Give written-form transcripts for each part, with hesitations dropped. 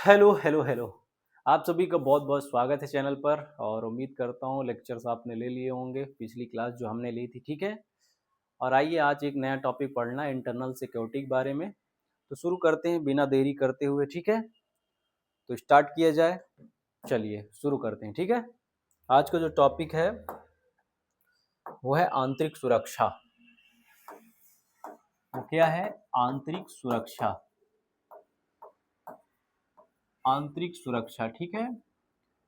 Hello hello hello. आप सभी का बहुत बहुत स्वागत है चैनल पर और उम्मीद करता हूँ लेक्चर्स आपने ले लिए होंगे पिछली क्लास जो हमने ली थी, ठीक है। और आइए आज एक नया टॉपिक पढ़ना है इंटरनल सिक्योरिटी के बारे में। तो शुरू करते हैं बिना देरी करते हुए, ठीक है। तो स्टार्ट किया जाए, चलिए शुरू करते हैं, ठीक है। आज का जो टॉपिक है वो है आंतरिक सुरक्षा। वो क्या है? आंतरिक सुरक्षा। आंतरिक सुरक्षा, ठीक है।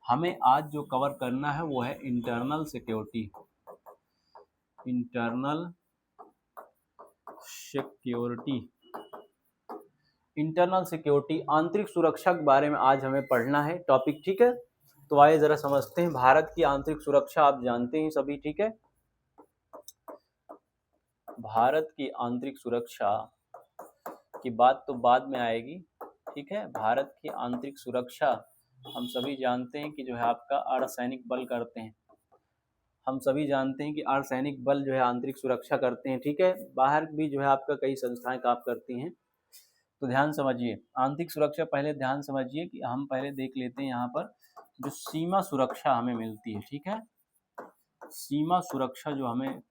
हमें आज जो कवर करना है वो है internal security. Internal security. Internal security, आंतरिक सुरक्षा के बारे में आज हमें पढ़ना है टॉपिक, ठीक है। तो आइए जरा समझते हैं भारत की आंतरिक सुरक्षा। आप जानते हैं सभी, ठीक है। भारत की आंतरिक सुरक्षा की बात तो बाद में आएगी, ठीक है। भारत की आंतरिक सुरक्षा हम सभी जानते हैं कि जो है आपका अर्धसैनिक बल करते हैं। हम सभी जानते हैं कि अर्धसैनिक बल जो है आंतरिक सुरक्षा करते हैं, ठीक है। बाहर भी जो है आपका कई संस्थाएं काम करती हैं। तो ध्यान समझिए आंतरिक सुरक्षा, पहले ध्यान समझिए कि हम पहले देख लेते हैं यहाँ पर जो सीमा सुरक्षा हमें मिलती है, ठीक है। सीमा सुरक्षा जो हमें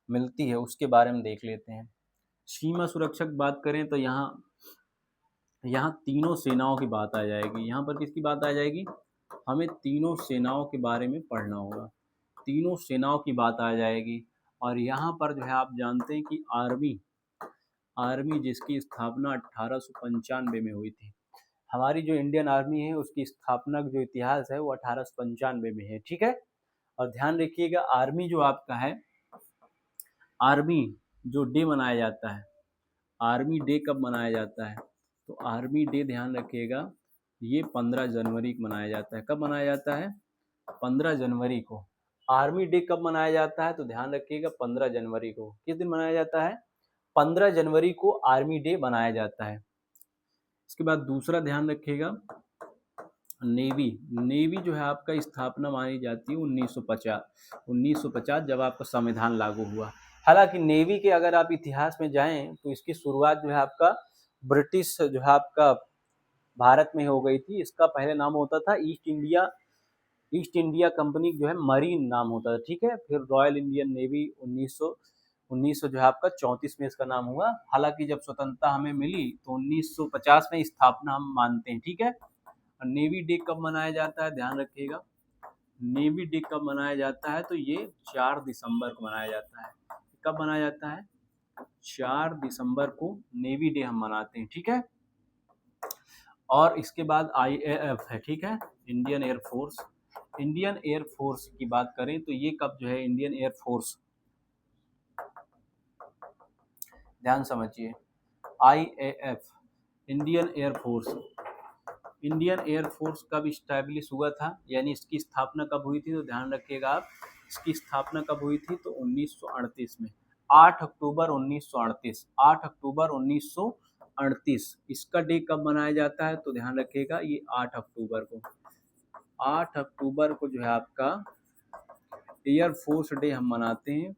मिलती है उसके बारे में देख लेते हैं। सीमा सुरक्षा की बात करें तो यहाँ यहाँ तीनों सेनाओं की बात आ जाएगी। यहाँ पर किसकी बात आ जाएगी? हमें तीनों सेनाओं के बारे में पढ़ना होगा। तीनों सेनाओं की बात आ जाएगी। और यहाँ पर जो है आप जानते हैं कि आर्मी आर्मी जिसकी स्थापना 1895 में हुई थी। हमारी जो इंडियन आर्मी है उसकी स्थापना का जो इतिहास है वो 1895 में है, ठीक है। और ध्यान रखिएगा आर्मी जो आपका है, आर्मी जो डे मनाया जाता है, आर्मी डे कब मनाया जाता है? तो आर्मी डे ध्यान रखिएगा ये 15 जनवरी को मनाया जाता है। कब मनाया जाता है? 15 जनवरी को। आर्मी डे कब मनाया जाता है? तो ध्यान रखिएगा 15 जनवरी को। किस दिन मनाया जाता है? 15 जनवरी को आर्मी डे मनाया जाता है। इसके बाद दूसरा ध्यान रखिएगा नेवी। नेवी जो है आपका स्थापना मानी जाती है 1950। 1950 जब आपका संविधान लागू हुआ। हालांकि नेवी के अगर आप इतिहास में जाएं तो इसकी शुरुआत जो है आपका ब्रिटिश जो है आपका भारत में हो गई थी। इसका पहले नाम होता था ईस्ट इंडिया कंपनी जो है मरीन नाम होता था, ठीक है। फिर रॉयल इंडियन नेवी 1900 जो है आपका 34 में इसका नाम हुआ। हालांकि जब स्वतंत्रता हमें मिली तो 1950 में स्थापना हम मानते हैं, ठीक है। और नेवी डे कब मनाया जाता है? ध्यान रखिएगा नेवी डे कब मनाया जाता है? तो ये 4 दिसंबर को मनाया जाता है। कब मनाया जाता है? 4 दिसंबर को नेवी डे हम मनाते हैं, ठीक है। और इसके बाद IAF है, ठीक है, इंडियन एयरफोर्स। इंडियन एयरफोर्स की बात करें तो ये कब जो है इंडियन एयरफोर्स, ध्यान समझिए IAF Indian air force. Indian air force कब इस्टेब्लिश हुआ था, यानी इसकी स्थापना कब हुई थी? तो ध्यान रखिएगा आप, इसकी स्थापना कब हुई थी? तो 1938 में। 8 अक्टूबर 1938। 8 अक्टूबर 1938 इसका डे कब मनाया जाता है? तो ध्यान रखिएगा ये 8 अक्टूबर को। 8 अक्टूबर को जो है आपका एयरफोर्स डे हम मनाते हैं,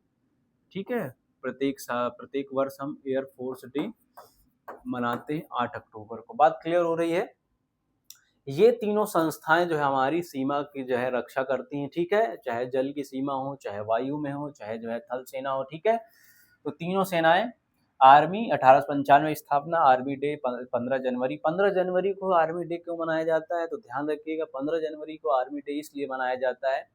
ठीक है। प्रत्येक वर्ष हम एयरफोर्स डे मनाते हैं 8 अक्टूबर को। बात क्लियर हो रही है? ये तीनों संस्थाएं जो है हमारी सीमा की जो है रक्षा करती हैं, ठीक है। चाहे जल की सीमा हो, चाहे वायु में हो, चाहे जो है थल सेना हो, ठीक है। तो तीनों सेनाएं, आर्मी 1895 स्थापना, आर्मी डे 15 जनवरी। 15 जनवरी को आर्मी डे क्यों मनाया जाता है? तो ध्यान रखिएगा 15 जनवरी को आर्मी डे इसलिए मनाया जाता है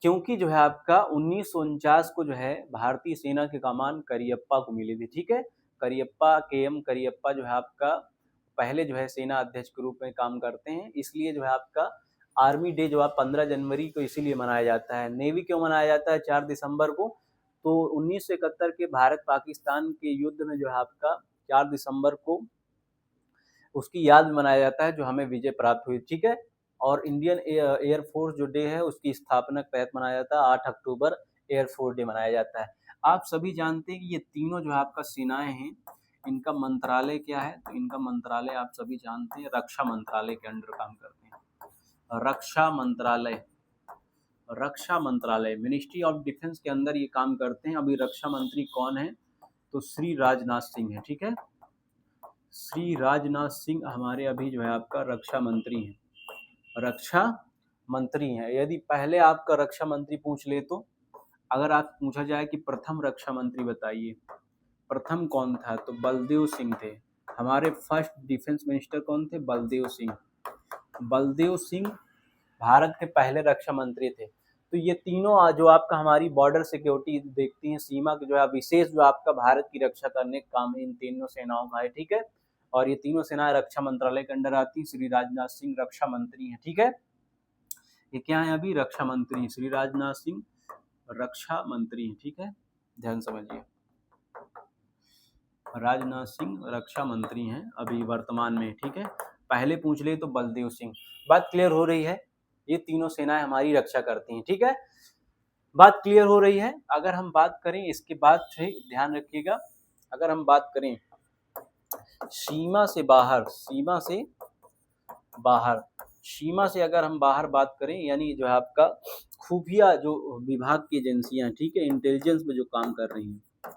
क्योंकि जो है आपका 1949 को जो है भारतीय सेना की कमान करियप्पा को मिली थी, ठीक है। करियप्पा, KM करियप्पा जो है आपका पहले जो है सेना अध्यक्ष के रूप में काम करते हैं। इसलिए जो है आपका आर्मी डे जो है 15 जनवरी को इसीलिए मनाया जाता है। नेवी क्यों मनाया जाता है 4 दिसंबर को? तो 1971 के भारत पाकिस्तान के युद्ध में जो है आपका 4 दिसंबर को उसकी याद में मनाया जाता है जो हमें विजय प्राप्त हुई, ठीक है। और इंडियन एयरफोर्स जो डे है उसकी स्थापना के तहत मनाया जाता है 8 अक्टूबर एयरफोर्स डे मनाया जाता है। आप सभी जानते हैं कि ये तीनों जो है आपका सेनाएं हैं, इनका मंत्रालय क्या है? तो इनका मंत्रालय आप सभी जानते हैं रक्षा मंत्रालय के अंडर काम करते हैं। रक्षा मंत्रालय, रक्षा मंत्रालय मिनिस्ट्री ऑफ डिफेंस के अंदर ये काम करते हैं। अभी रक्षा मंत्री कौन है? तो श्री राजनाथ सिंह है, ठीक है। श्री राजनाथ सिंह हमारे अभी जो है आपका रक्षा मंत्री हैं, रक्षा मंत्री हैं। यदि पहले आपका रक्षा मंत्री पूछ ले तो अगर आप पूछा जाए कि प्रथम रक्षा मंत्री बताइए, प्रथम कौन था, तो बलदेव सिंह थे। हमारे फर्स्ट डिफेंस मिनिस्टर कौन थे? बलदेव सिंह। बलदेव सिंह भारत के पहले रक्षा मंत्री थे। तो ये तीनों जो आपका हमारी बॉर्डर सिक्योरिटी देखती हैं, सीमा के जो है विशेष जो आपका भारत की रक्षा करने का काम इन तीनों सेनाओं का है, ठीक है। और ये तीनों सेनाएं रक्षा मंत्रालय के अंडर आती हैं। श्री राजनाथ सिंह रक्षा मंत्री हैं, ठीक है। ये क्या है? अभी रक्षा मंत्री, श्री राजनाथ सिंह रक्षा मंत्री हैं, ठीक है, ध्यान समझिए। राजनाथ सिंह रक्षा मंत्री हैं अभी वर्तमान में, ठीक है। पहले पूछ ले तो बलदेव सिंह। बात क्लियर हो रही है? ये तीनों सेनाएं हमारी रक्षा करती हैं, ठीक है। बात क्लियर हो रही है? अगर हम बात करें इसके बाद से, ध्यान रखिएगा, अगर हम बात करें सीमा से बाहर, सीमा से बाहर, सीमा से अगर हम बाहर बात करें, यानी जो है आपका खुफिया जो विभाग की एजेंसियां, ठीक है, इंटेलिजेंस में जो काम कर रही हैं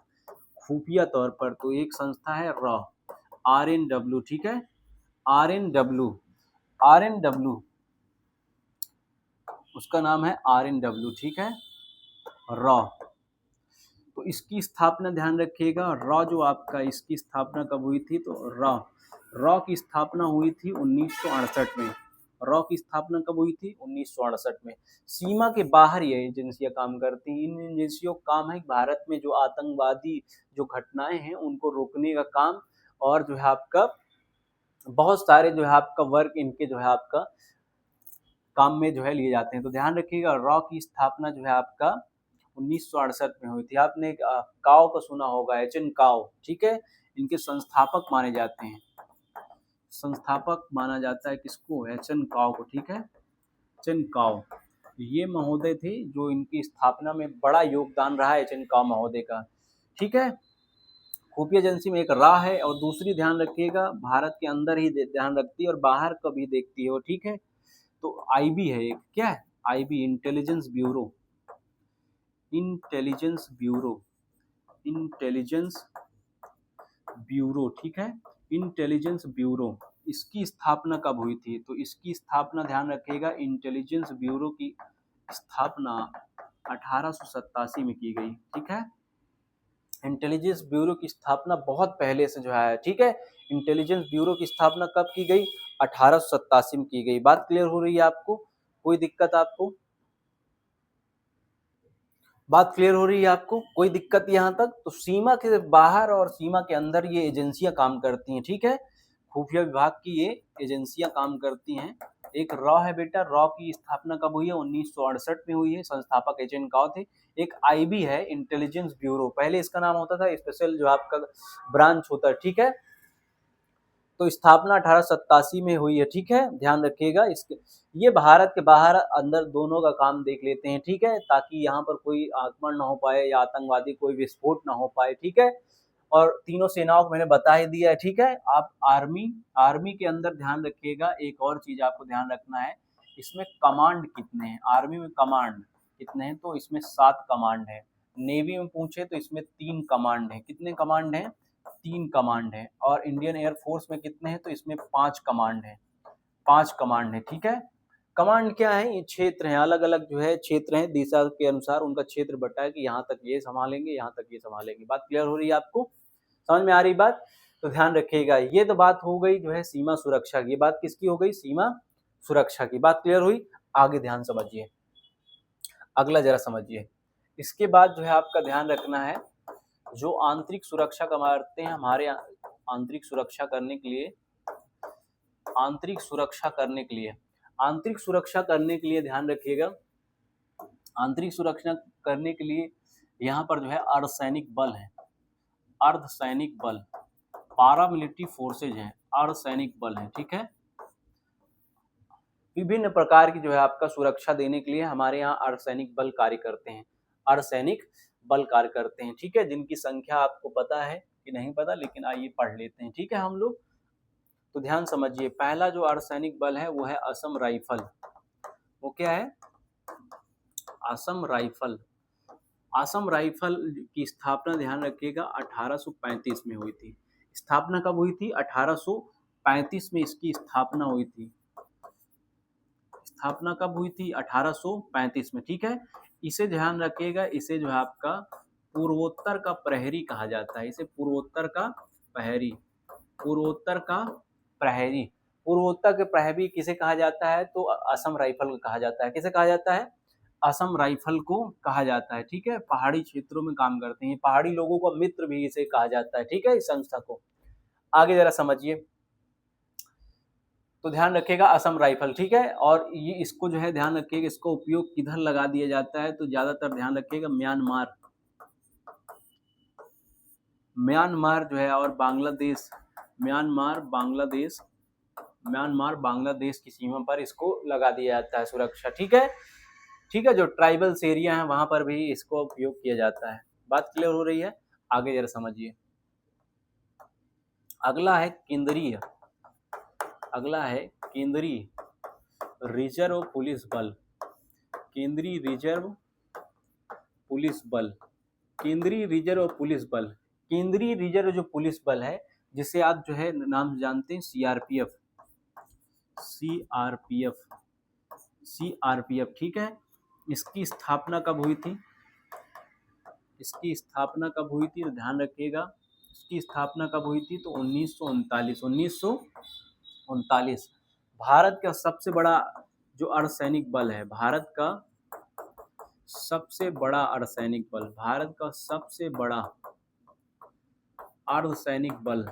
खुफिया तौर पर, तो एक संस्था है रॉ, RNW, ठीक है, RNW, RNW, उसका नाम है RNW, ठीक है, रॉ। तो इसकी स्थापना ध्यान रखिएगा, रॉ जो आपका, इसकी स्थापना कब हुई थी? तो रॉ की स्थापना हुई थी 1968 में। रॉ की स्थापना कब हुई थी? 1968 में। सीमा के बाहर ये एजेंसियां काम करती हैं। इन एजेंसियों का काम है भारत में जो आतंकवादी जो घटनाएं हैं उनको रोकने का काम, और जो है आपका बहुत सारे जो है आपका वर्क इनके जो है आपका काम में जो है लिए जाते हैं। तो ध्यान रखिएगा, रॉ की स्थापना जो है आपका 1968 में हुई थी। आपने काओ को सुना होगा, एचएन काओ, ठीक है, इनके संस्थापक माने जाते हैं। संस्थापक माना जाता है किसको? एचएन काओ को, ठीक है, एचएन काओ। ये महोदय थे जो इनकी स्थापना में बड़ा योगदान रहा है एचएन काओ महोदय का, ठीक है। खुफिया एजेंसी में एक रॉ है और दूसरी ध्यान रखिएगा भारत के अंदर ही ध्यान रखती है और बाहर का भी देखती है वो, ठीक है। तो आईबी है एक, क्या है? IB, intelligence bureau, intelligence bureau, intelligence bureau, ठीक है, इंटेलिजेंस ब्यूरो। इसकी स्थापना कब हुई थी? तो इसकी स्थापना ध्यान रखिएगा, इंटेलिजेंस ब्यूरो की स्थापना 1887 में की गई, ठीक है। इंटेलिजेंस ब्यूरो की स्थापना बहुत पहले से जो है, ठीक है। इंटेलिजेंस ब्यूरो की स्थापना कब की गई? 1887 में की गई। बात क्लियर हो रही है आपको? कोई दिक्कत आपको? बात क्लियर हो रही है आपको? कोई दिक्कत यहाँ तक? तो सीमा के बाहर और सीमा के अंदर ये एजेंसियां काम करती हैं, ठीक है। खुफिया विभाग की ये एजेंसियां काम करती हैं। एक रॉ है बेटा, रॉ की स्थापना कब हुई है? 1968 में हुई है, संस्थापक एचएन काओ थे। एक आईबी है, इंटेलिजेंस ब्यूरो, पहले इसका नाम होता था स्पेशल जो आपका ब्रांच होता है, ठीक है। तो स्थापना 1887 में हुई है, ठीक है, ध्यान रखिएगा। इसके ये भारत के बाहर अंदर दोनों का काम देख लेते हैं, ठीक है, ताकि यहाँ पर कोई आक्रमण ना हो पाए या आतंकवादी कोई विस्फोट ना हो पाए, ठीक है। और तीनों सेनाओं को मैंने बता ही दिया है, ठीक है। आप आर्मी के अंदर ध्यान रखिएगा, एक और चीज आपको ध्यान रखना है, इसमें कमांड कितने हैं? आर्मी में कमांड कितने हैं? तो इसमें 7 कमांड है। नेवी में पूछे तो इसमें 3 कमांड है। कितने कमांड हैं? 3 कमांड है। और इंडियन एयरफोर्स में कितने हैं? तो इसमें 5 कमांड है, 5 कमांड है, ठीक है। कमांड क्या है? ये क्षेत्र हैं, अलग अलग जो है क्षेत्र हैं, दिशा के अनुसार उनका क्षेत्र बटा है कि यहाँ तक ये संभालेंगे, यहाँ तक ये संभालेंगे। बात क्लियर हो रही है आपको? समझ में आ रही बात? तो ध्यान रखिएगा, ये तो बात हो गई जो है सीमा सुरक्षा की। बात किसकी हो गई? सीमा सुरक्षा की। बात क्लियर हुई? आगे ध्यान समझिए, अगला जरा समझिए। इसके बाद जो है आपका ध्यान रखना है, जो आंतरिक सुरक्षा करते हैं हमारे आंतरिक सुरक्षा करने के लिए, आंतरिक सुरक्षा करने के लिए, आंतरिक सुरक्षा करने के लिए ध्यान रखिएगा, आंतरिक सुरक्षा करने के लिए यहाँ पर जो है अर्धसैनिक बल है, अर्धसैनिक बल, पारामिलिट्री फोर्सेज हैं, अर्धसैनिक बल है, ठीक है। विभिन्न प्रकार की जो है आपका सुरक्षा देने के लिए हमारे यहाँ अर्धसैनिक बल कार्य करते हैं, अर्धसैनिक बल कार्य करते हैं, ठीक है। जिनकी संख्या आपको पता है कि नहीं पता, लेकिन आइए पढ़ लेते हैं, ठीक है हम लोग। तो ध्यान समझिए, पहला जो अर्धसैनिक बल है वो है असम राइफल। वो क्या है? असम राइफल। असम राइफल की स्थापना ध्यान रखिएगा 1835 में हुई थी। स्थापना कब हुई थी? 1835 में इसकी स्थापना हुई थी। स्थापना कब हुई थी? 1835 में, ठीक है। इसे ध्यान रखिएगा, इसे जो है आपका पूर्वोत्तर का प्रहरी कहा जाता है। इसे पूर्वोत्तर का प्रहरी, पूर्वोत्तर का प्रहरी, पूर्वोत्तर के प्रहरी किसे कहा जाता है? तो असम राइफल को कहा जाता है। किसे कहा जाता है? असम राइफल को कहा जाता है, ठीक है। पहाड़ी क्षेत्रों में काम करते हैं, पहाड़ी लोगों का मित्र भी इसे कहा जाता है, ठीक है, इस संस्था को। आगे जरा समझिए, तो ध्यान रखिएगा असम राइफल, ठीक है। और ये इसको जो है ध्यान रखिएगा, इसको उपयोग किधर लगा दिया जाता है? तो ज्यादातर ध्यान रखिएगा म्यांमार, म्यांमार जो है और बांग्लादेश, म्यांमार बांग्लादेश, म्यांमार बांग्लादेश की सीमा पर इसको लगा दिया जाता है सुरक्षा, ठीक है। ठीक है, जो ट्राइबल्स एरिया है वहां पर भी इसको उपयोग किया जाता है। बात क्लियर हो रही है? आगे जरा समझिए। अगला है केंद्रीय, अगला है केंद्रीय रिजर्व पुलिस बल, केंद्रीय रिजर्व पुलिस बल, केंद्रीय रिजर्व पुलिस बल। केंद्रीय रिजर्व जो पुलिस बल है, जिसे आप जो है नाम जानते हैं सीआरपीएफ, सीआरपीएफ, सीआरपीएफ, ठीक है। इसकी स्थापना कब हुई थी? इसकी स्थापना कब हुई थी? तो ध्यान रखिएगा, इसकी स्थापना कब हुई थी? तो 1939, 1939। भारत का सबसे बड़ा जो अर्धसैनिक बल है, भारत का सबसे बड़ा अर्धसैनिक बल, भारत का सबसे बड़ा अर्धसैनिक बल,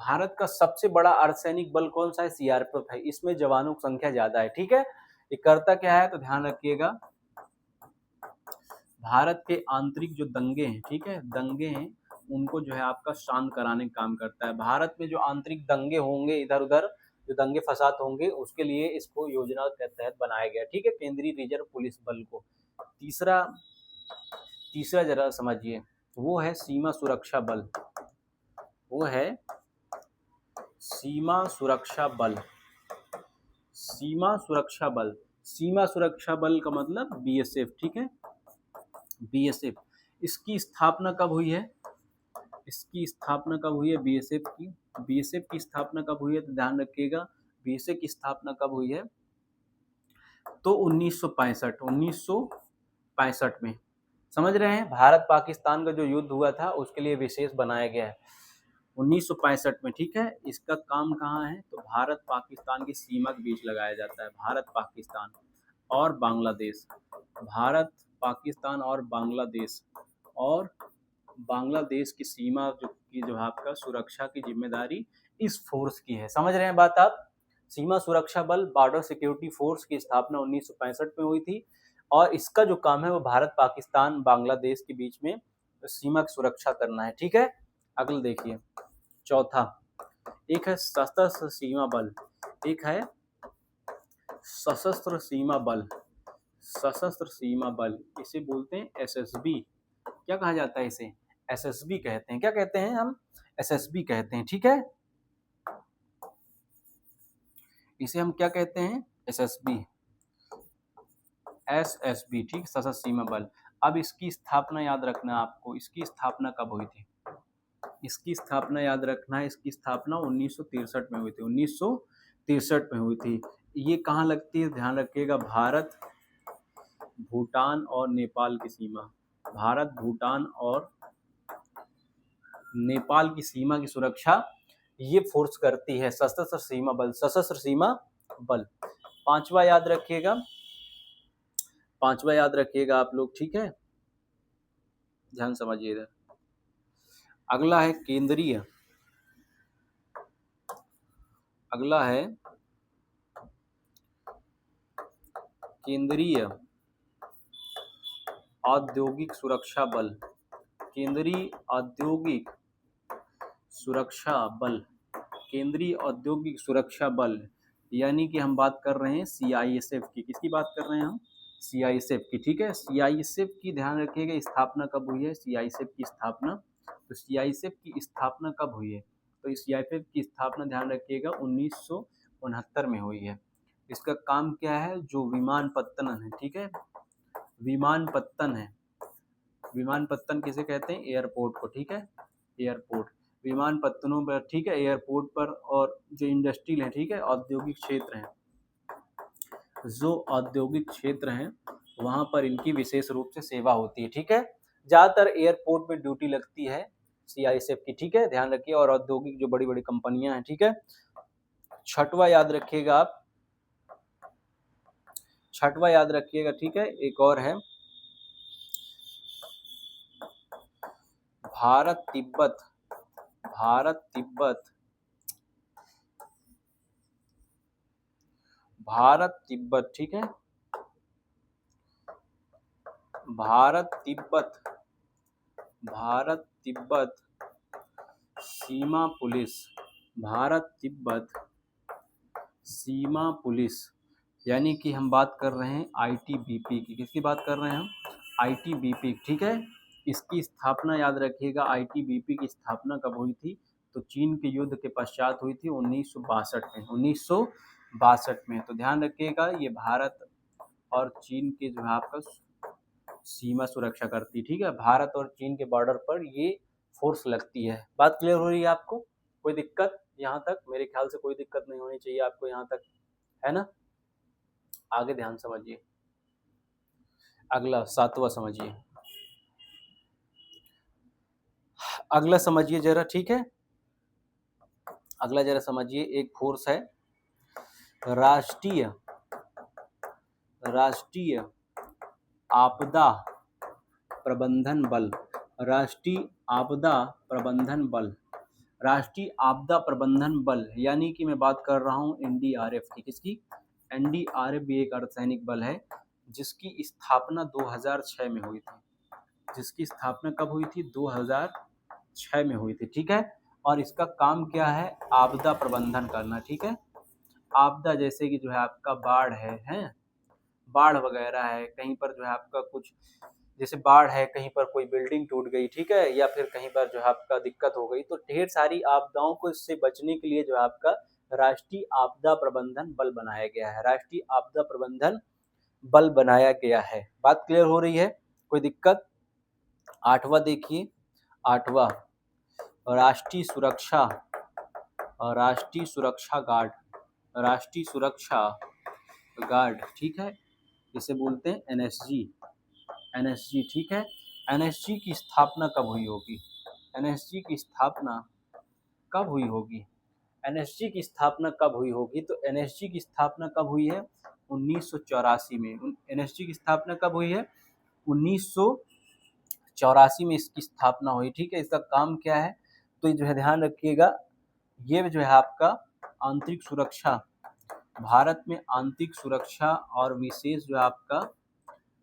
भारत का सबसे बड़ा अर्धसैनिक बल कौन सा है? सीआरपीएफ है। इसमें जवानों की संख्या ज्यादा है, ठीक है। ये करता क्या है? तो ध्यान रखिएगा, भारत के आंतरिक जो दंगे हैं, ठीक है, दंगे हैं, उनको जो है आपका शांत कराने का काम करता है। भारत में जो आंतरिक दंगे होंगे, इधर उधर जो दंगे फसाद होंगे, उसके लिए इसको योजना के तहत बनाया गया, ठीक है, केंद्रीय रिजर्व पुलिस बल को। तीसरा, तीसरा जरा समझिए, वो है सीमा सुरक्षा बल, वो है सीमा सुरक्षा बल, सीमा सुरक्षा बल। सीमा सुरक्षा बल का मतलब बीएसएफ, ठीक है, बीएसएफ। इसकी स्थापना कब हुई है? इसकी स्थापना कब हुई है बीएसएफ की? बीएसएफ की स्थापना कब हुई है? तो ध्यान रखिएगा, बीएसएफ की स्थापना कब हुई है? तो 1965, 1965 में। समझ रहे हैं? भारत पाकिस्तान का जो युद्ध हुआ था उसके लिए विशेष बनाया गया है 1965 में, ठीक है। इसका काम कहाँ है? तो भारत पाकिस्तान की सीमा के बीच लगाया जाता है, भारत पाकिस्तान और बांग्लादेश, भारत पाकिस्तान और बांग्लादेश, और बांग्लादेश की सीमा जो है आपका सुरक्षा की जिम्मेदारी इस फोर्स की है। समझ रहे हैं बात आप? सीमा सुरक्षा बल, बॉर्डर सिक्योरिटी फोर्स की स्थापना 1965 में हुई थी, और इसका जो काम है वो भारत पाकिस्तान बांग्लादेश के बीच में सीमा की सुरक्षा करना है, ठीक है। अगला देखिए, चौथा, एक है सशस्त्र सीमा बल, एक है सशस्त्र सीमा बल, सशस्त्र सीमा बल, इसे बोलते हैं एसएसबी। क्या कहा जाता है इसे? एसएसबी कहते हैं। क्या कहते हैं हम? एसएसबी कहते हैं, ठीक है। इसे हम क्या कहते हैं? एसएसबी, एसएसबी, ठीक, सशस्त्र सीमा बल। अब इसकी स्थापना याद रखना आपको, इसकी स्थापना कब हुई थी? इसकी स्थापना याद रखना है, इसकी स्थापना 1963 में हुई थी, 1963 में हुई थी। ये कहाँ लगती है? ध्यान रखिएगा, भारत भूटान और नेपाल की सीमा, भारत भूटान और नेपाल की सीमा की सुरक्षा ये फोर्स करती है, सशस्त्र सीमा बल, सशस्त्र सीमा बल। पांचवा याद रखिएगा, पांचवा याद रखिएगा आप लोग, ठीक है, ध्यान समझिए इधर। अगला है केंद्रीय, अगला है केंद्रीय औद्योगिक सुरक्षा बल, केंद्रीय औद्योगिक सुरक्षा बल, केंद्रीय औद्योगिक सुरक्षा बल, यानी कि हम बात कर रहे हैं सीआईएसएफ की। किसकी बात कर रहे हैं हम? सीआईएसएफ की, ठीक है। सीआईएसएफ की ध्यान रखिएगा, स्थापना कब हुई है सीआईएसएफ की स्थापना? तो सीआईएसएफ की स्थापना कब हुई है? तो सीआईएसएफ की स्थापना ध्यान रखिएगा 1969 में हुई है। इसका काम क्या है? जो विमान पत्तन है, ठीक है, विमान पत्तन है, विमानपत्तन किसे कहते हैं? एयरपोर्ट को, ठीक है, एयरपोर्ट, विमानपत्तनों पर, ठीक है, एयरपोर्ट पर, और जो इंडस्ट्रियल है, ठीक है, औद्योगिक क्षेत्र हैं, जो औद्योगिक क्षेत्र हैं वहाँ पर इनकी विशेष रूप से सेवा होती है, ठीक है। ज़्यादातर एयरपोर्ट में ड्यूटी लगती है सीआईएसएफ की, ठीक है, ध्यान रखिए, और औद्योगिक जो बड़ी बड़ी कंपनियां हैं, ठीक है। छठवा याद रखिएगा आप, छठवा याद रखिएगा, ठीक है। एक और है, भारत तिब्बत, भारत तिब्बत, भारत तिब्बत, ठीक है, भारत तिब्बत, भारत तिब्बत सीमा पुलिस, भारत तिब्बत सीमा पुलिस, यानी कि हम बात कर रहे हैं आईटीबीपी की। किसकी बात कर रहे हैं हम? आईटीबीपी, ठीक है। इसकी स्थापना याद रखिएगा, आईटीबीपी की स्थापना कब हुई थी? तो चीन के युद्ध के पश्चात हुई थी 1962 में, 1962 में। तो ध्यान रखिएगा, ये भारत और चीन के जो है आपका सीमा सुरक्षा करती है, ठीक है। भारत और चीन के बॉर्डर पर ये फोर्स लगती है। बात क्लियर हो रही है आपको? कोई दिक्कत यहाँ तक? मेरे ख्याल से कोई दिक्कत नहीं होनी चाहिए आपको यहाँ तक, है ना। आगे ध्यान समझिए, अगला सातवां समझिए, अगला समझिए जरा, ठीक है। अगला जरा समझिए, एक फोर्स है राष्ट्रीय, राष्ट्रीय आपदा प्रबंधन बल, राष्ट्रीय आपदा प्रबंधन बल, राष्ट्रीय आपदा प्रबंधन बल, यानी कि मैं बात कर रहा हूँ एनडीआरएफ की। किसकी? एनडीआरएफ भी एक अर्धसैनिक बल है, जिसकी स्थापना 2006 में हुई थी। जिसकी स्थापना कब हुई थी? 2006 में हुई थी, ठीक है। और इसका काम क्या है? आपदा प्रबंधन करना, ठीक है। आपदा जैसे कि जो है आपका बाढ़ है, बाढ़ वगैरह है, कहीं पर जो है आपका कुछ, जैसे बाढ़ है, कहीं पर कोई बिल्डिंग टूट गई, ठीक है, या फिर कहीं पर जो है आपका दिक्कत हो गई, तो ढेर सारी आपदाओं को इससे बचने के लिए जो है आपका राष्ट्रीय आपदा प्रबंधन बल बनाया गया है, राष्ट्रीय आपदा प्रबंधन बल बनाया गया है। बात क्लियर हो रही है? कोई दिक्कत? आठवां देखिए, आठवां राष्ट्रीय सुरक्षा, राष्ट्रीय सुरक्षा गार्ड, राष्ट्रीय सुरक्षा गार्ड, ठीक है, जिसे बोलते हैं एनएसजी, एनएसजी, ठीक है। एनएसजी की स्थापना कब हुई होगी? एनएसजी की स्थापना कब हुई होगी? एनएसजी की स्थापना कब हुई होगी? तो एनएसजी की स्थापना कब हुई है? 1984 में। एनएसजी की स्थापना कब हुई है? 1984 में इसकी स्थापना हुई, ठीक है। इसका काम क्या है? तो ये जो है ध्यान रखिएगा, ये जो है आपका आंतरिक सुरक्षा, भारत में आंतरिक सुरक्षा और विशेष जो है आपका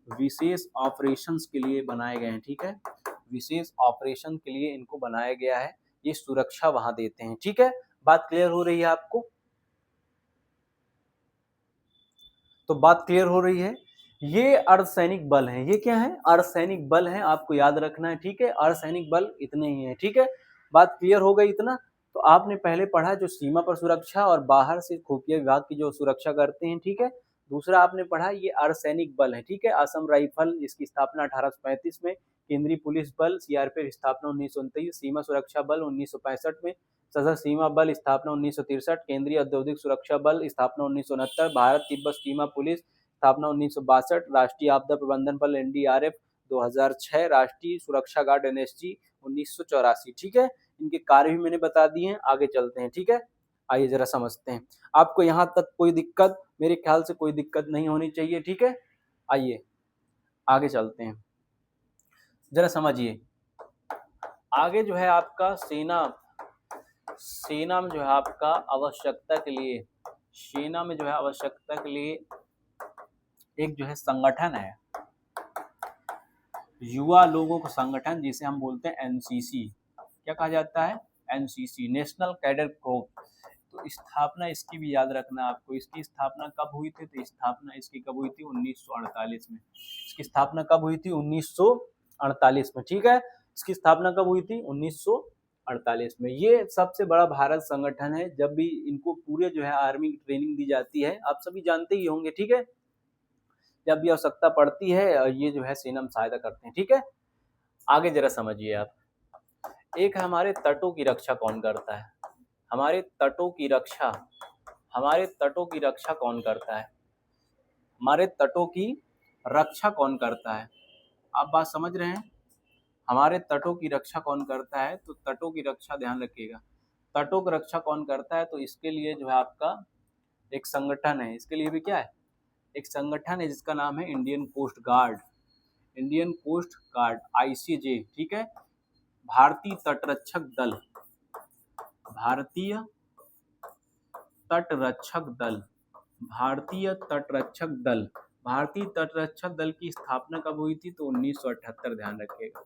विशेष ऑपरेशंस के लिए बनाए गए हैं, ठीक है। विशेष ऑपरेशन के लिए इनको बनाया गया है, ये सुरक्षा वहां देते हैं, ठीक है। बात क्लियर हो रही है आपको? तो बात क्लियर हो रही है। ये अर्धसैनिक बल हैं। ये क्या है? अर्धसैनिक बल हैं, आपको याद रखना है, ठीक है। अर्धसैनिक बल इतने ही हैं, ठीक है। बात क्लियर हो गई इतना? तो आपने पहले पढ़ा जो सीमा पर सुरक्षा और बाहर से खुफिया विभाग की जो सुरक्षा करते हैं, ठीक है। दूसरा आपने पढ़ा ये अर्धसैनिक बल है, ठीक है। असम राइफल, इसकी स्थापना 1835 में। केंद्रीय पुलिस बल सीआरपीएफ स्थापना 1929, सीमा सुरक्षा बल 1965 में। सशस्त्र सीमा बल स्थापना 1963, केंद्रीय औद्योगिक सुरक्षा बल स्थापना 1969, भारत तिब्बत सीमा पुलिस स्थापना 1962, राष्ट्रीय आपदा प्रबंधन बल एनडीआरएफ 2006, राष्ट्रीय सुरक्षा गार्ड एनएसजी 1984, ठीक है। इनके कार्य भी मैंने बता दिए हैं। आगे चलते हैं, ठीक है। आइए जरा समझते हैं। आपको यहाँ तक कोई दिक्कत? मेरे ख्याल से कोई दिक्कत नहीं होनी चाहिए, ठीक है। आइए आगे चलते हैं, जरा समझिए। आगे जो है आपका सेना, सेना में जो है आपका आवश्यकता के लिए, सेना में जो है आवश्यकता के लिए एक जो है संगठन है, युवा लोगों का संगठन, जिसे हम बोलते हैं एनसीसी। क्या कहा जाता है? NCC, national cadre core. तो स्थापना इसकी भी याद रखना आपको। इसकी स्थापना कब हुई थी? तो स्थापना इसकी कब हुई थी? 1948 में। इसकी स्थापना कब हुई थी? 1948 में, ठीक है। इसकी स्थापना कब हुई थी? 1948 में। ये सबसे बड़ा भारत संगठन है। जब भी इनको पूरे जो है आर्मी की ट्रेनिंग दी जाती है, आप सभी जानते ही होंगे, ठीक है। जब भी आवश्यकता पड़ती है, ये जो है सेना में सहायता करते हैं, ठीक है। आगे जरा समझिए आप। एक है हमारे तटों की रक्षा कौन करता है? हमारे तटों की रक्षा, हमारे तटों की रक्षा कौन करता है? हमारे तटों की रक्षा कौन करता है? आप बात समझ रहे हैं? हमारे तटों की रक्षा कौन करता है? तो तटों की रक्षा ध्यान रखिएगा, तटों की रक्षा कौन करता है? तो इसके लिए जो है आपका एक संगठन है, इसके लिए भी क्या है, एक संगठन है जिसका नाम है Indian coast guard. Indian coast guard, ICJ, ठीक है। भारतीय तटरक्षक दल, भारतीय तटरक्षक दल, भारतीय तटरक्षक दल, भारतीय तटरक्षक दल की स्थापना कब हुई थी? तो 1978, ध्यान रखिएगा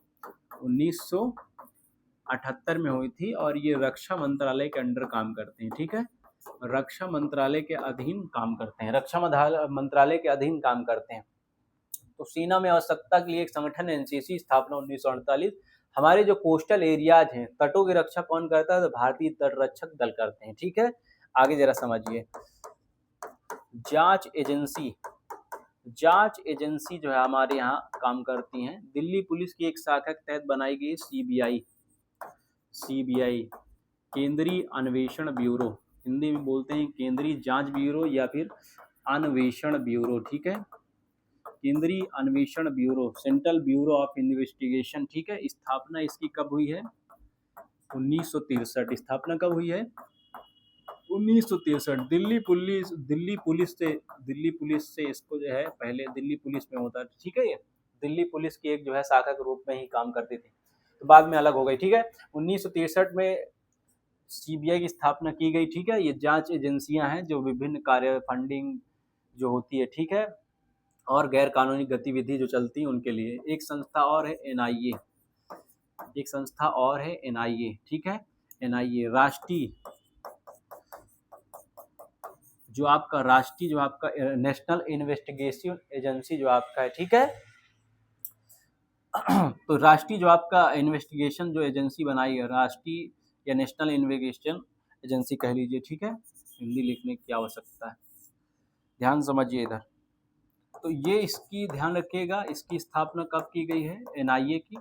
1978 में हुई थी, और ये रक्षा मंत्रालय के अंडर काम करते हैं, ठीक है। रक्षा मंत्रालय के अधीन काम करते हैं, रक्षा मंत्रालय के अधीन काम करते हैं। तो सेना में आवश्यकता के लिए एक संगठन है एनसीसी, स्थापना 1948। हमारे जो कोस्टल एरियाज हैं, तटों की रक्षा कौन करता है? तो भारतीय तटरक्षक दल करते हैं, ठीक है। आगे जरा समझिए, जांच एजेंसी, जांच एजेंसी जो है हमारे यहाँ काम करती हैं, दिल्ली पुलिस की एक शाखा के तहत बनाई गई सीबीआई, सीबीआई केंद्रीय अन्वेषण ब्यूरो, हिंदी में बोलते हैं केंद्रीय जांच ब्यूरो या फिर अन्वेषण ब्यूरो, ठीक है। केंद्रीय अन्वेषण bureau, central bureau of investigation, ठीक है। स्थापना इसकी कब हुई है? 1963। स्थापना कब हुई है? 1963। दिल्ली पुलिस से इसको जो है, पहले दिल्ली पुलिस में होता था, ठीक है। ये दिल्ली पुलिस की एक जो है शाखा के रूप में ही काम करती थी, तो बाद में अलग हो गई, ठीक है। 1963 में सीबीआई की स्थापना की गई, ठीक है। ये जांच एजेंसियां हैं जो विभिन्न कार्य, फंडिंग जो होती है, ठीक है, और गैर कानूनी गतिविधि जो चलती है उनके लिए। एक संस्था और है एनआईए, एक संस्था और है एनआईए, ठीक है। एनआईए राष्ट्रीय जो आपका नेशनल इन्वेस्टिगेशन एजेंसी जो आपका है, ठीक है। तो राष्ट्रीय जो आपका इन्वेस्टिगेशन जो एजेंसी बनाई है, राष्ट्रीय या नेशनल इन्वेस्टिगेशन एजेंसी कह लीजिए, ठीक है। हिंदी लिखने की आवश्यकता है, ध्यान समझिए इधर। तो ये इसकी ध्यान रखिएगा, इसकी स्थापना कब की गई है? एनआईए की।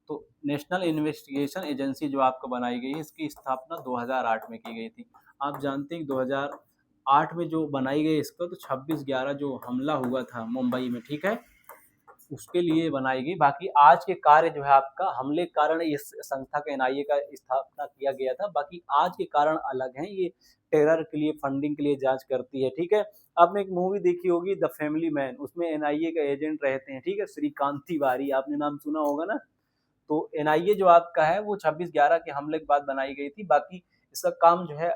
तो नेशनल इन्वेस्टिगेशन एजेंसी जो आपको बनाई गई है, इसकी स्थापना 2008 में की गई थी। आप जानते हैं 2008 में जो बनाई गई इसका, तो 26/11 जो हमला हुआ था मुंबई में, ठीक है, उसके लिए बनाई गई। बाकी आज के कार्य जो है आपका, हमले के कारण इस संस्था का, एनआईए का स्थापना किया गया था। बाकी आज के कारण अलग हैं, ये टेरर के लिए, फंडिंग के लिए जांच करती है, ठीक है। आपने एक मूवी देखी होगी द फैमिली मैन, उसमें एनआईए का एजेंट रहते हैं, ठीक है, श्रीकांत तिवारी, आपने नाम सुना होगा ना। तो एनआईए जो आपका है वो 26/11 के हमले के बाद बनाई गई थी। बाकी इसका काम जो है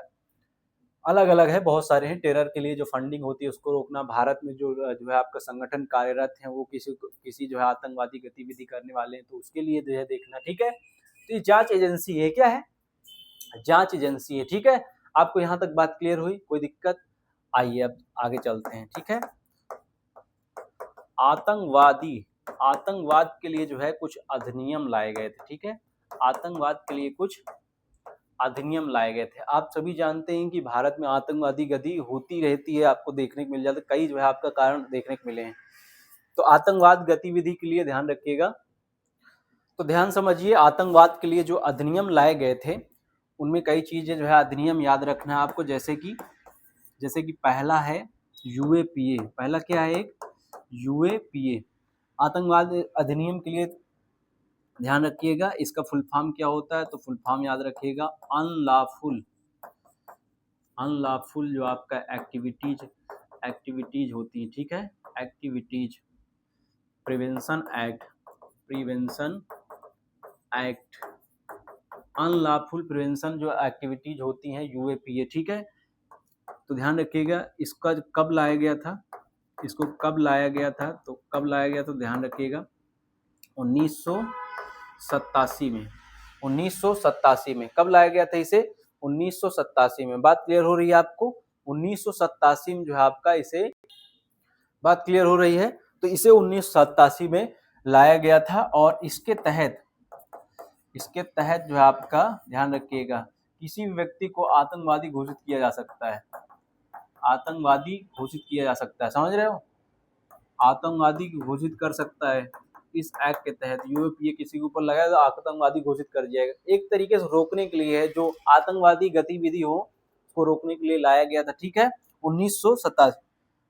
अलग अलग है, बहुत सारे हैं। टेरर के लिए जो फंडिंग होती है उसको रोकना, भारत में जो है आपका संगठन कार्यरत है, वो किसी जो है आतंकवादी गतिविधि करने वाले हैं तो उसके लिए जो है देखना, ठीक है। तो ये जांच एजेंसी है, क्या है? जांच एजेंसी है, ठीक है। आपको यहाँ तक बात क्लियर हुई? कोई दिक्कत? आइए अब आगे चलते हैं, ठीक है। आतंकवाद के लिए जो है कुछ अधिनियम लाए गए थे, ठीक है। आतंकवाद के लिए कुछ अधिनियम लाए गए थे। आप सभी जानते हैं कि भारत में आतंकवादी गति होती रहती है, आपको देखने को मिल जाता है, कई जो है आपका कारण देखने को मिले हैं। तो आतंकवाद गतिविधि के लिए ध्यान रखिएगा। तो ध्यान समझिए, आतंकवाद के लिए जो अधिनियम लाए गए थे उनमें कई चीजें जो है अधिनियम याद रखना है आपको, जैसे कि पहला है यूएपीए। पहला क्या है? एक यूएपीए, आतंकवाद अधिनियम के लिए ध्यान रखिएगा। इसका फुल फॉर्म क्या होता है? तो फुल फॉर्म याद रखिएगा, अनलॉफुल जो आपका एक्टिविटीज होती है, ठीक है, activities prevention act, unlawful prevention जो एक्टिविटीज होती हैं, यूएपीए, ठीक है। तो ध्यान रखिएगा, इसका कब लाया गया था, इसको कब लाया गया था? तो कब लाया गया? तो ध्यान रखिएगा 1987 में। 1987 में कब लाया गया था इसे? 1987 में। बात क्लियर हो रही है आपको? 1987 में जो है आपका इसे, बात क्लियर हो रही है? तो इसे 1987 में लाया गया था, और इसके तहत जो है आपका ध्यान रखिएगा, किसी भी व्यक्ति को आतंकवादी घोषित किया जा सकता है, आतंकवादी घोषित किया जा सकता है, समझ रहे हो? आतंकवादी घोषित कर सकता है। इस एक्ट के तहत यूएपीए किसी के ऊपर लगाया तो आतंकवादी घोषित कर दिया जाएगा। एक तरीके से रोकने के लिए है, जो आतंकवादी गतिविधि हो उसको रोकने के लिए लाया गया था। ठीक है, 1987,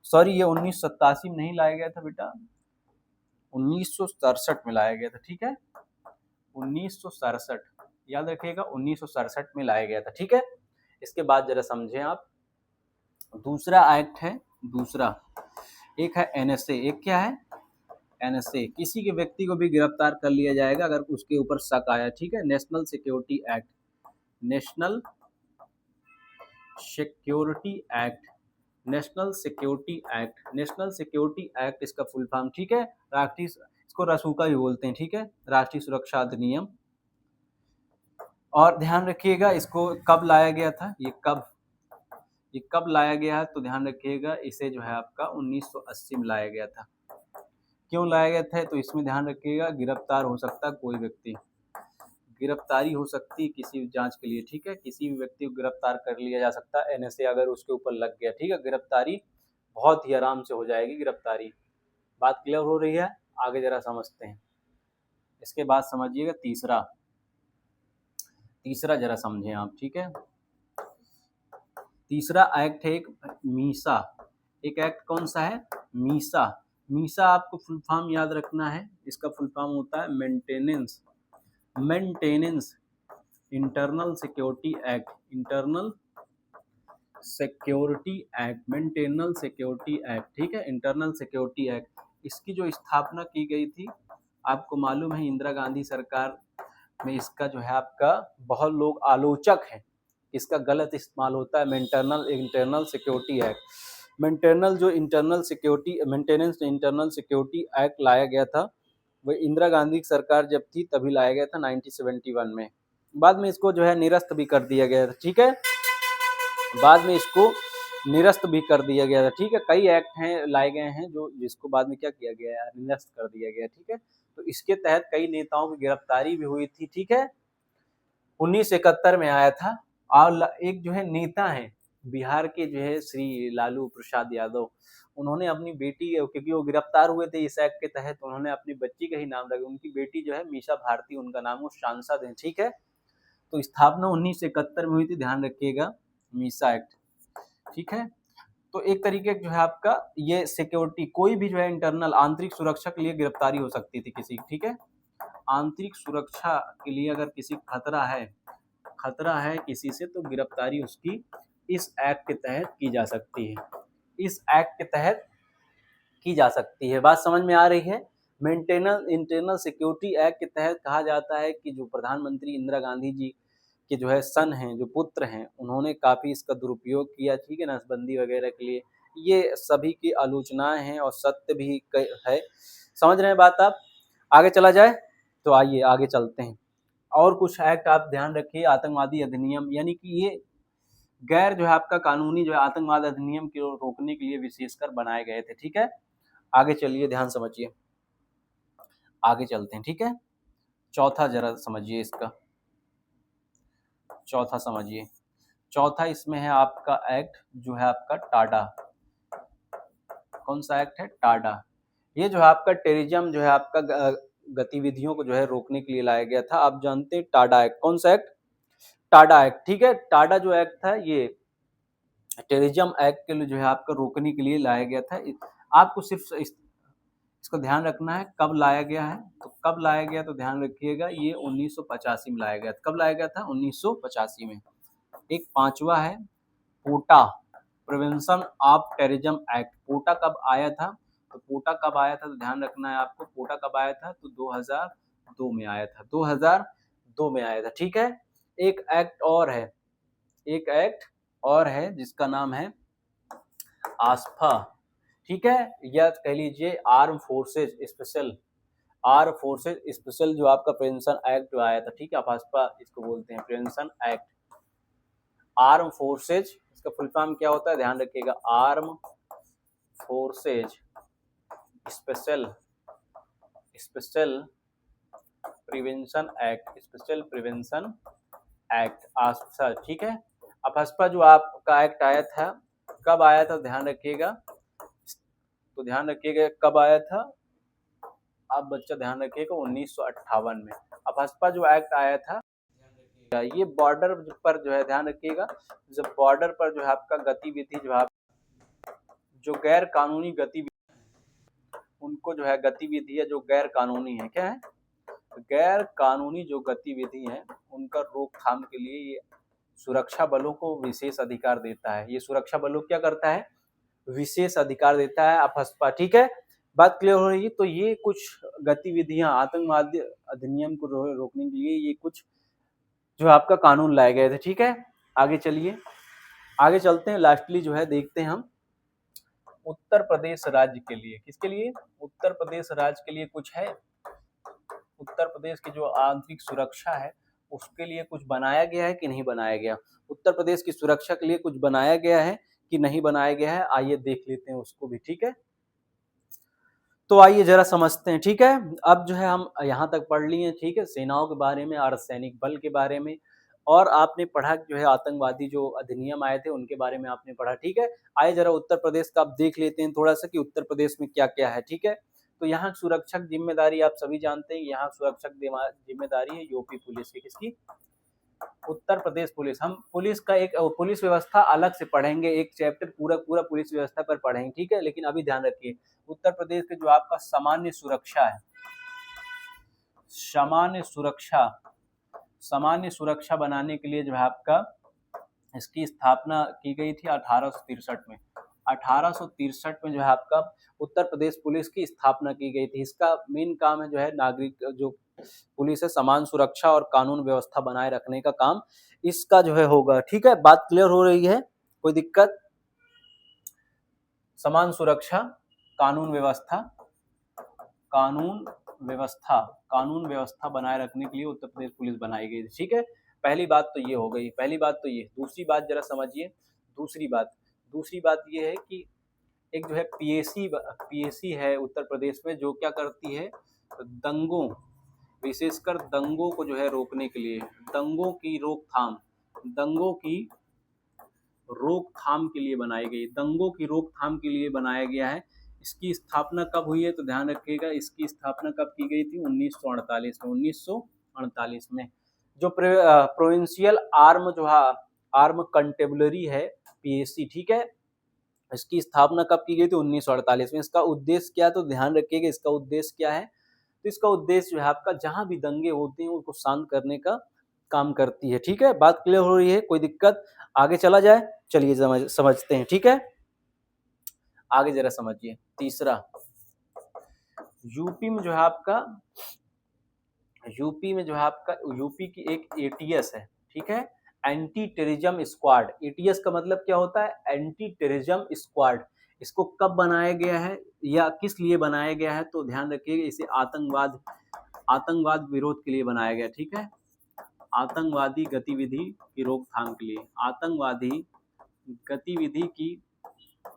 सॉरी ये 1987 में नहीं लाया गया था बेटा, 1967 में लाया गया था। ठीक है, 1967 याद रखिएगा, 1967 में लाया गया था। ठीक है, इसके बाद जरा समझें आप, दूसरा एक्ट है, दूसरा एक है एनएसए। एक क्या है? एनएसए, किसी के व्यक्ति को भी गिरफ्तार कर लिया जाएगा अगर उसके ऊपर शक आया। ठीक है, national security act, national security act, national security act, national security act इसका फुल फॉर्म। ठीक है, राष्ट्रीय, इसको रसूका भी बोलते हैं। ठीक है, राष्ट्रीय सुरक्षा अधिनियम। और ध्यान रखिएगा इसको कब लाया गया था, ये कब लाया गया है, तो ध्यान रखिएगा इसे जो है आपका 1980 में लाया गया था। क्यों लाया गया था, तो इसमें ध्यान रखिएगा गिरफ्तार हो सकता कोई व्यक्ति, गिरफ्तारी हो सकती है किसी जांच के लिए। ठीक है, किसी भी व्यक्ति को गिरफ्तार कर लिया जा सकता है एनएसए अगर उसके ऊपर लग गया। ठीक है, गिरफ्तारी बहुत ही आराम से हो जाएगी गिरफ्तारी। बात क्लियर हो रही है? आगे जरा समझते हैं। इसके बाद समझिएगा तीसरा जरा समझें आप। ठीक है, तीसरा एक्ट है एक मीसा। एक एक्ट कौन सा है? मीसा। मीसा आपको फुल फॉर्म याद रखना है, इसका फुल फॉर्म होता है maintenance internal security act, internal security act, maintenance security act. ठीक है, इंटरनल सिक्योरिटी एक्ट, इसकी जो स्थापना की गई थी आपको मालूम है, इंदिरा गांधी सरकार में इसका जो है आपका बहुत लोग आलोचक हैं, इसका गलत इस्तेमाल होता है। Internal security act, maintenance internal security act लाया गया था, वो इंदिरा गांधी की सरकार जब थी तभी लाया गया था 1971 में। बाद में इसको जो है निरस्त भी कर दिया गया था। ठीक है, बाद में इसको निरस्त भी कर दिया गया था। ठीक है, कई एक्ट हैं लाए गए हैं जो जिसको बाद में क्या किया गया है, निरस्त कर दिया गया। ठीक है, तो इसके तहत कई नेताओं की गिरफ्तारी भी हुई थी। ठीक है, 1971 में आया था। और एक जो है नेता है बिहार के, जो है श्री लालू प्रसाद यादव, उन्होंने अपनी बेटी, क्योंकि वो गिरफ्तार हुए थे इस एक्ट के तहत, उन्होंने अपनी बच्ची का ही नाम रखा, उनकी बेटी जो है मीसा भारती, उनका नाम वो सांसद है। ठीक है, तो स्थापना 1971 में हुई थी, ध्यान रखिएगा, मीसा एक्ट। ठीक है, तो एक तरीके जो है आपका ये सिक्योरिटी, कोई भी जो है इंटरनल आंतरिक सुरक्षा के लिए गिरफ्तारी हो सकती थी किसी। ठीक है, आंतरिक सुरक्षा के लिए अगर किसी खतरा है किसी से, तो गिरफ्तारी उसकी इस एक्ट के तहत की जा सकती है, इस एक्ट के तहत की जा सकती है। बात समझ में आ रही है? इंटरनल सिक्योरिटी एक्ट के तहत कहा जाता है कि जो प्रधानमंत्री इंदिरा गांधी जी के जो है सन हैं, जो पुत्र हैं, उन्होंने काफ़ी इसका दुरुपयोग किया। ठीक है, नसबंदी वगैरह के लिए, ये सभी की आलोचनाएं हैं और सत्य भी है। समझ रहे हैं बात आप? आगे चला जाए, तो आइए आगे चलते हैं। और कुछ एक्ट आप ध्यान रखिए, आतंकवादी अधिनियम, यानी कि ये गैर जो है आपका कानूनी जो है आतंकवाद अधिनियम को रोकने के लिए विशेषकर बनाए गए थे। ठीक है, आगे चलिए, ध्यान समझिए, आगे चलते हैं। ठीक है, चौथा जरा समझिए, इसका चौथा समझिए। चौथा इसमें है आपका एक्ट जो है आपका टाडा। कौन सा एक्ट है? टाडा। ये जो है आपका टेररिज्म जो है आपका गतिविधियों को जो है रोकने के लिए लाया गया था। आप जानते हैं टाडा एक्ट, कौन सा एक्ट? टाडा एक्ट। ठीक है, टाडा जो एक्ट था ये टेररिज्म एक्ट के लिए जो है आपका रोकने के लिए लाया गया था। आपको सिर्फ इसको ध्यान रखना है कब लाया गया है, तो कब लाया गया, तो ध्यान रखिएगा ये 1985 में लाया गया था। कब लाया गया था? 1985 में। एक पांचवा है पोटा, प्रिवेंशन ऑफ टेररिज्म एक्ट। पोटा कब आया था? तो पोटा कब आया था, तो ध्यान रखना है आपको, पोटा कब आया था, तो 2002 में आया था, 2002 में आया था। ठीक है, एक एक्ट और है, एक एक्ट और है जिसका नाम है आस्फा। ठीक है, या कह लीजिए आर्म फोर्सेज स्पेशल जो आपका प्रिवेंशन एक्ट जो आया था। ठीक है, आस्फा इसको बोलते हैं, प्रिवेंशन एक्ट। आर्म फोर्सेज, इसका फुल फॉर्म क्या होता है, ध्यान रखिएगा, arm forces special prevention act, special prevention act, AFSPA. ठीक है, आस्फा जो आपका एक्ट आया था, कब आया था, ध्यान रखिएगा, तो ध्यान रखिएगा कब आया था, आप बच्चा ध्यान रखिएगा 1958 में अफस्पा जो एक्ट आया था, ये बॉर्डर पर जो है ध्यान रखिएगा, जब बॉर्डर पर जो है आपका गतिविधि जो है जो गैर कानूनी गतिविधि, उनको जो है गतिविधि है जो गैर कानूनी है, क्या है, गैर कानूनी जो गतिविधि है उनका रोकथाम के लिए ये सुरक्षा बलों को विशेष अधिकार देता है। ये सुरक्षा बलों क्या करता है, विशेष अधिकार देता है अफस्पा। ठीक है, बात क्लियर हो रही है। तो ये कुछ गतिविधियां आतंकवादी अधिनियम को रोकने के लिए ये कुछ जो आपका कानून लाए गए थे। ठीक है, आगे चलिए, आगे चलते हैं। लास्टली जो है देखते हैं हम उत्तर प्रदेश राज्य के लिए, किसके लिए, उत्तर प्रदेश राज्य के लिए कुछ है, उत्तर प्रदेश की जो आंतरिक सुरक्षा है उसके लिए कुछ बनाया गया है कि नहीं बनाया गया, उत्तर प्रदेश की सुरक्षा के लिए कुछ बनाया गया है कि नहीं बनाया गया है, आइए देख लेते हैं उसको भी। ठीक है, तो आइए जरा समझते हैं। ठीक है, अब जो है हम यहाँ तक पढ़ लिए। ठीक है, सेनाओं के बारे में, अर्धसैनिक बल के बारे में, और आपने पढ़ा जो है आतंकवादी जो अधिनियम आए थे उनके बारे में आपने पढ़ा। ठीक है, आइए जरा उत्तर प्रदेश का आप देख लेते हैं थोड़ा सा कि उत्तर प्रदेश में क्या क्या है। ठीक है, तो यहाँ सुरक्षक जिम्मेदारी आप सभी जानते हैं, यहाँ सुरक्षक जिम्मेदारी है यूपी पुलिस की, किसकी, उत्तर प्रदेश पुलिस। हम पुलिस का एक पुलिस व्यवस्था अलग से पढ़ेंगे, एक चैप्टर पूरा पुलिस व्यवस्था पर पढ़ेंगे। ठीक है, लेकिन अभी ध्यान रखिए उत्तर प्रदेश के जो आपका सामान्य सुरक्षा है, सामान्य सुरक्षा बनाने के लिए जो है आपका इसकी स्थापना की गई थी 1863 में। 1863 में जो है आपका उत्तर प्रदेश पुलिस की स्थापना की गई थी। इसका मेन काम है जो है नागरिक जो पुलिस है समान सुरक्षा और कानून व्यवस्था बनाए रखने का काम इसका जो है होगा। ठीक है, बात क्लियर हो रही है, कोई दिक्कत, समान सुरक्षा, कानून व्यवस्था बनाए रखने के लिए उत्तर प्रदेश पुलिस बनाई गई थी। ठीक है, पहली बात तो ये हो गई, पहली बात तो ये। दूसरी बात जरा समझिए, दूसरी बात ये है कि एक जो है पीएसी है उत्तर प्रदेश में, जो क्या करती है, दंगों, विशेषकर दंगों को जो है रोकने के लिए, दंगों की रोकथाम के लिए बनाई गई, दंगों की रोकथाम के लिए बनाया गया है। इसकी स्थापना कब हुई है, तो ध्यान रखिएगा इसकी स्थापना कब की गई थी, 1948 में। जो प्रोविंशियल आर्म कंटेबलरी है पीएसी, ठीक है, इसकी स्थापना कब की गई थी, 1948 में। इसका उद्देश्य क्या है, तो ध्यान रखिएगा इसका उद्देश्य क्या है, तो इसका उद्देश्य जो है आपका जहां भी दंगे होते हैं उनको शांत करने का काम करती है। ठीक है, बात क्लियर हो रही है, कोई दिक्कत, आगे चला जाए, चलिए समझते हैं। ठीक है, आगे जरा समझिए। तीसरा, यूपी में जो है आपका यूपी की एक एटीएस है। ठीक है, एंटी टेररिज्म स्क्वाड। एटीएस का मतलब क्या होता है, एंटी टेररिज्म स्क्वाड। इसको कब बनाया गया है या किस लिए बनाया गया है, तो ध्यान रखिएगा इसे आतंकवाद विरोध के लिए बनाया गया। ठीक है, आतंकवादी गतिविधि की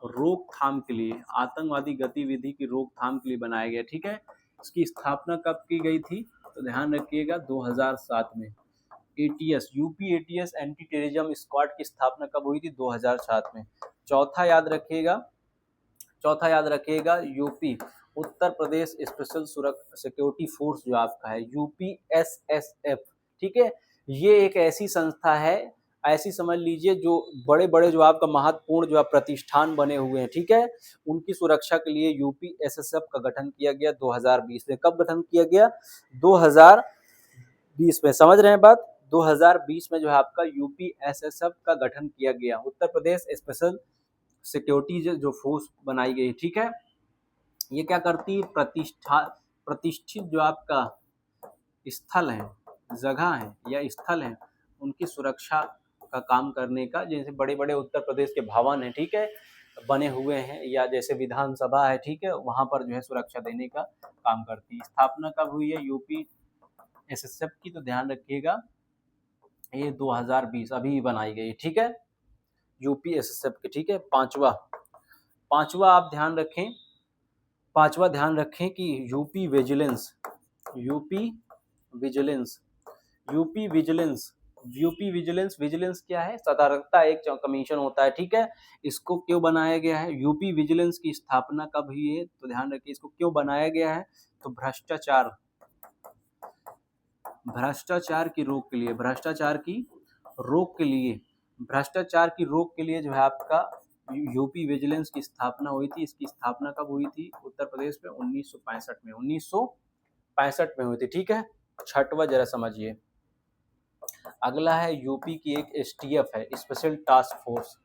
रोकथाम के लिए, आतंकवादी गतिविधि की रोकथाम के लिए बनाया गया। ठीक है, इसकी स्थापना कब की गई थी, तो ध्यान रखिएगा 2007 में। ATS, UP ATS anti terrorism squad की स्थापना कब हुई थी, 2007 में। चौथा याद रखिएगा UP Uttar Pradesh special security force जो आपका है, यूपीएसएसएफ। ठीक है, ये एक ऐसी संस्था है, ऐसी समझ लीजिए जो बड़े बड़े जो आपका महत्वपूर्ण जो प्रतिष्ठान बने हुए हैं। ठीक है, उनकी सुरक्षा के लिए यूपीएसएसएफ का गठन किया गया 2020 में। कब गठन किया गया, 2020 में, समझ रहे हैं बात, 2020 में जो है आपका यूपीएसएसएफ का गठन किया गया, उत्तर प्रदेश स्पेशल सिक्योरिटी जो फोर्स बनाई गई। ठीक है, ये क्या करती है, प्रतिष्ठित जो आपका स्थल है, जगह है या स्थल है, उनकी सुरक्षा का काम करने का, जैसे बड़े बड़े उत्तर प्रदेश के भवन है, ठीक है, बने हुए हैं, या जैसे विधानसभा है, ठीक है, वहां पर जो है सुरक्षा देने का काम करती है। स्थापना कब हुई है यूपी एसएसएफ की, तो ध्यान रखिएगा ये 2020 अभी बनाई गई। ठीक है, यूपी एसएसएफ के। ठीक है, पांचवा आप ध्यान रखें कि UP vigilance UP vigilance, vigilance क्या है? सतर्कता एक कमीशन होता है, ठीक है। इसको क्यों बनाया गया है? यूपी विजिलेंस की स्थापना कब हुई है? तो ध्यान रखिए, इसको क्यों बनाया गया है? तो भ्रष्टाचार, भ्रष्टाचार की रोक के लिए, भ्रष्टाचार की रोक के लिए, भ्रष्टाचार की रोक के लिए जो है आपका यूपी विजिलेंस की स्थापना हुई थी। इसकी स्थापना कब हुई थी? उत्तर प्रदेश में 1965 में, 1965 में हुई थी, ठीक है। छठवां जरा समझिए, अगला है यूपी की एक एसटीएफ है, स्पेशल टास्क फोर्स।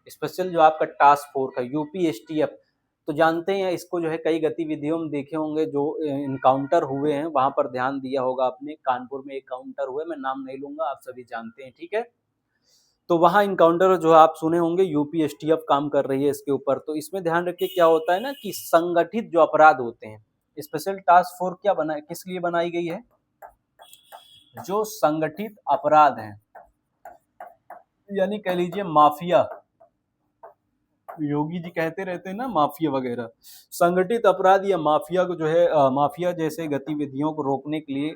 स्पेशल जो आपका टास्क फोर्स है यूपी एसटीएफ, तो जानते हैं इसको जो है कई गतिविधियों में देखे होंगे, जो इनकाउंटर हुए हैं वहां पर ध्यान दिया होगा आपने। कानपुर में एक काउंटर हुए, मैं नाम नहीं लूंगा, आप सभी जानते हैं, ठीक है। तो वहां इनकाउंटर जो आप सुने होंगे, यूपी एसटीएफ काम कर रही है इसके ऊपर। तो इसमें ध्यान रखिए क्या होता है ना कि संगठित जो अपराध होते हैं, स्पेशल टास्क फोर्स क्या बना, किस लिए बनाई गई है? जो संगठित अपराध हैं, यानी कह लीजिए माफिया, योगी जी कहते रहते हैं ना माफिया वगैरह, संगठित अपराध या माफिया को जो है माफिया जैसे गतिविधियों को रोकने के लिए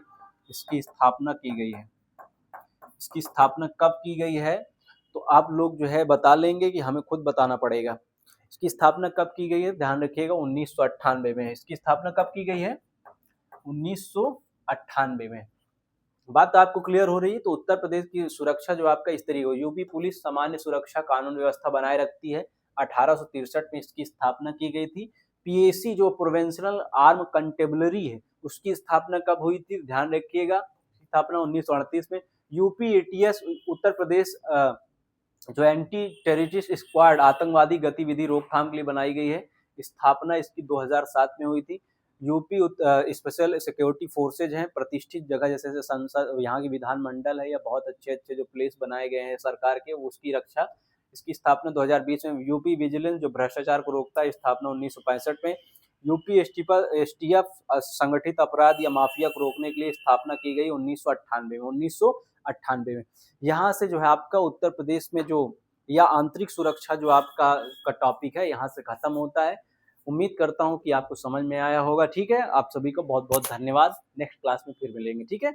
इसकी स्थापना की गई है। इसकी स्थापना कब की गई है? तो आप लोग जो है बता लेंगे कि हमें खुद बताना पड़ेगा। इसकी स्थापना कब की गई है? ध्यान रखिएगा 1998 में। इसकी स्थापना कब की गई है? 1998 में। बात आपको क्लियर हो रही है? तो उत्तर प्रदेश की सुरक्षा जो आपका इस तरीके हो, यूपी पुलिस सामान्य सुरक्षा कानून व्यवस्था बनाए रखती है। 1863 में इसकी स्थापना की गई थी। पीएसी जो प्रोवेंशनल आर्म कंटेबलरी है, उसकी स्थापना कब हुई थी? ध्यान रखिएगा, स्थापना 1938 में। यूपी एटीएस उत्तर प्रदेश जो एंटी टेररिस्ट स्क्वाड, आतंकवादी गतिविधि रोकथाम के लिए बनाई गई है, स्थापना इसकी 2007 में हुई थी। यूपी स्पेशल सिक्योरिटी फोर्सेज हैं, प्रतिष्ठित जगह जैसे संसद, यहाँ की विधानमंडल है, या बहुत अच्छे अच्छे जो प्लेस बनाए गए हैं सरकार के, उसकी रक्षा। इसकी स्थापना 2020 में। यूपी विजिलेंस जो भ्रष्टाचार को रोकता है, स्थापना 1965 में। यूपी एसटीएफ संगठित अपराध या माफिया को रोकने के लिए स्थापना की गई 1998 में, 1998 में। यहाँ से जो है आपका उत्तर प्रदेश में जो या आंतरिक सुरक्षा जो आपका का टॉपिक है, यहाँ से खत्म होता है। उम्मीद करता हूँ कि आपको समझ में आया होगा, ठीक है। आप सभी को बहुत बहुत धन्यवाद। नेक्स्ट क्लास में फिर मिलेंगे, ठीक है।